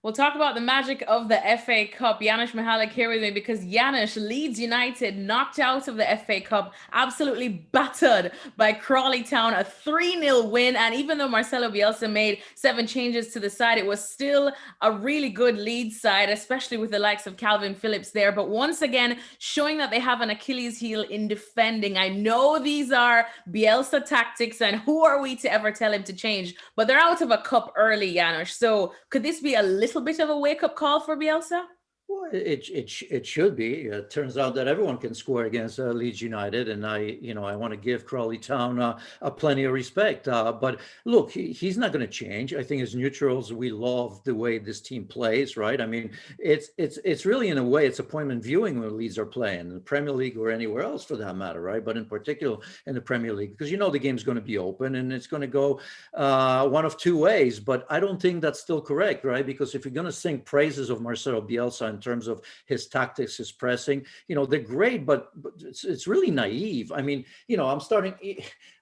We'll talk about the magic of the FA Cup. Janusz Michallik here with me because Janusz, Leeds United knocked out of the FA Cup, absolutely battered by Crawley Town, a 3-0 win. And even though Marcelo Bielsa made 7 changes to the side, it was still a really good Leeds side, especially with the likes of Calvin Phillips there. But once again, showing that they have an Achilles heel in defending. I know these are Bielsa tactics, and who are we to ever tell him to change? But they're out of a cup early, Janusz. So could this be a little bit of a wake-up call for Bielsa? Well, it should be. It turns out that everyone can score against Leeds United, and I want to give Crawley Town plenty of respect. But look, he's not going to change. I think as neutrals, we love the way this team plays, right? I mean, it's really in a way it's appointment viewing when Leeds are playing in the Premier League or anywhere else for that matter, right? But in particular in the Premier League, because the game's going to be open and it's going to go one of two ways. But I don't think that's still correct, right? Because if you're going to sing praises of Marcelo Bielsa in terms of his tactics, his pressing, they're great, but it's really naive. I mean,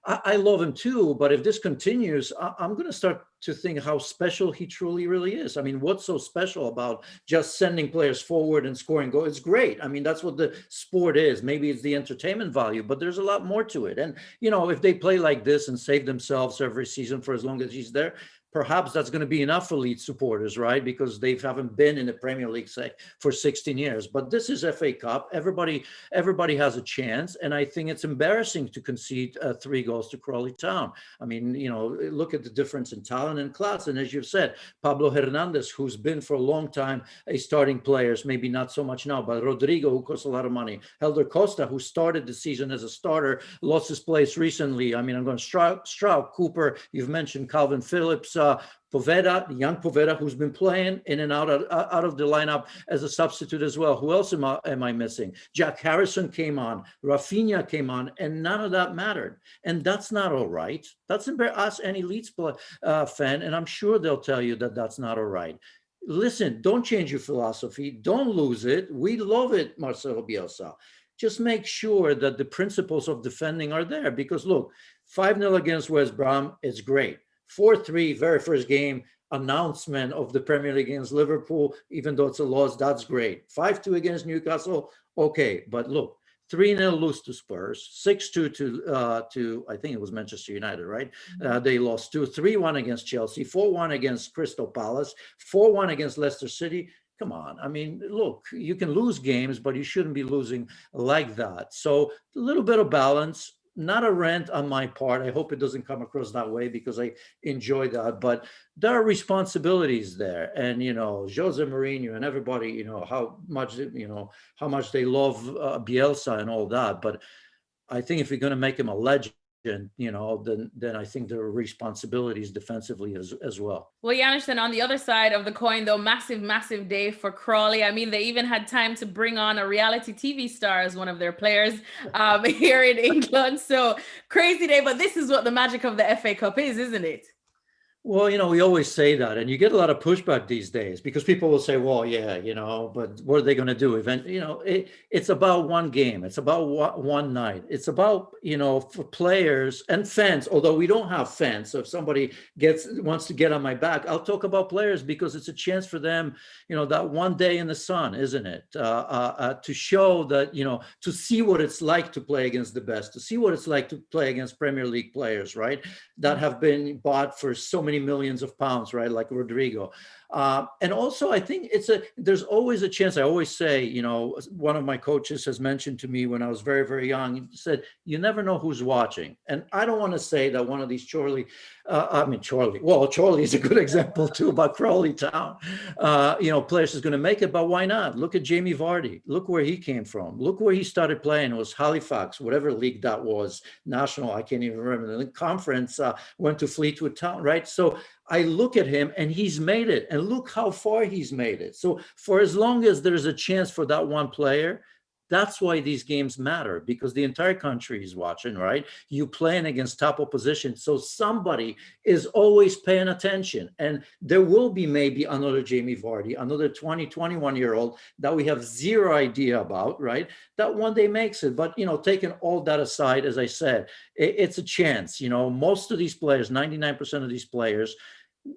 I love him too, but if this continues, I'm going to start to think how special he truly really is. I mean, what's so special about just sending players forward and scoring goals? It's great. I mean, that's what the sport is. Maybe it's the entertainment value, but there's a lot more to it. And, if they play like this and save themselves every season for as long as he's there, perhaps that's going to be enough for Leeds supporters, right? Because they haven't been in the Premier League, say, for 16 years. But this is FA Cup. Everybody has a chance. And I think it's embarrassing to concede 3 goals to Crawley Town. I mean, look at the difference in talent and class. And as you've said, Pablo Hernandez, who's been for a long time a starting player, maybe not so much now, but Rodrigo, who costs a lot of money. Helder Costa, who started the season as a starter, lost his place recently. I mean, I'm going Stroud, Cooper, you've mentioned Calvin Phillips, Poveda, the young Poveda, who's been playing in and out of the lineup as a substitute as well. Who else am I missing? Jack Harrison came on, Rafinha came on, and none of that mattered. And that's not all right. That's embarrassing. Ask any Leeds fan, and I'm sure they'll tell you that that's not all right. Listen, don't change your philosophy. Don't lose it. We love it, Marcelo Bielsa. Just make sure that the principles of defending are there. Because look, 5-0 against West Brom is great. 4-3, very first game, announcement of the Premier League against Liverpool, even though it's a loss, that's great. 5-2 against Newcastle, okay. But look, 3-0 lose to Spurs, 6-2 to I think it was Manchester United, right? They lost 3-1 against Chelsea, 4-1 against Crystal Palace, 4-1 against Leicester City. Come on. I mean, look, you can lose games, but you shouldn't be losing like that. So a little bit of balance. Not a rant on my part. I hope it doesn't come across that way because I enjoy that. But there are responsibilities there, and Jose Mourinho and everybody, how much they love Bielsa and all that. But I think if you're going to make him a legend, then I think there are responsibilities defensively as well. Well, Janusz, then on the other side of the coin, though, massive day for Crawley. I mean, they even had time to bring on a reality TV star as one of their players here in England. So crazy day, but this is what the magic of the FA Cup is, isn't it? Well, we always say that, and you get a lot of pushback these days because people will say, well, yeah, but what are they going to do? It's about one game. It's about one night. It's about, for players and fans, although we don't have fans. So if somebody wants to get on my back, I'll talk about players because it's a chance for them, that one day in the sun, isn't it? To show that, to see what it's like to play against the best, to see what it's like to play against Premier League players, right? That have been bought for so many millions of pounds, right? Like Rodrigo. And also, I think there's always a chance. I always say, one of my coaches has mentioned to me when I was very, very young, he said, you never know who's watching. And I don't want to say that one of these Charlie is a good example too about Crawley Town, players is going to make it, but why not? Look at Jamie Vardy. Look where he came from. Look where he started playing. It was Halifax, whatever league that was, national, I can't even remember. The conference went to Fleetwood Town, right? So I look at him and he's made it, and look how far he's made it. So for as long as there's a chance for that one player, that's why these games matter, because the entire country is watching, right? You playing against top opposition. So somebody is always paying attention. And there will be maybe another Jamie Vardy, another 20, 21-year-old that we have zero idea about, right? That one day makes it. But, taking all that aside, as I said, it's a chance. Most of these players, 99% of these players,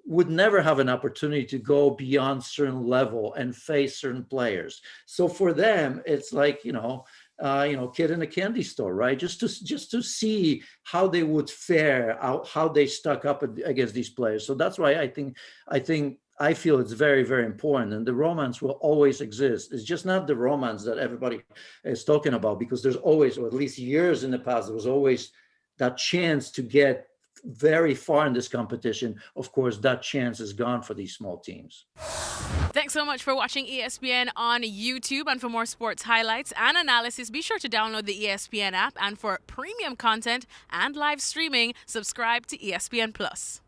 would never have an opportunity to go beyond certain level and face certain players. So for them, it's like, kid in a candy store, right? Just to see how they would fare, how they stuck up against these players. So that's why I feel it's very, very important, and the romance will always exist. It's just not the romance that everybody is talking about, because there's always, or at least years in the past, there was always that chance to get very far in this competition. Of course, that chance is gone for these small teams. Thanks so much for watching ESPN on YouTube. And for more sports highlights and analysis, be sure to download the ESPN app. And for premium content and live streaming, subscribe to ESPN Plus.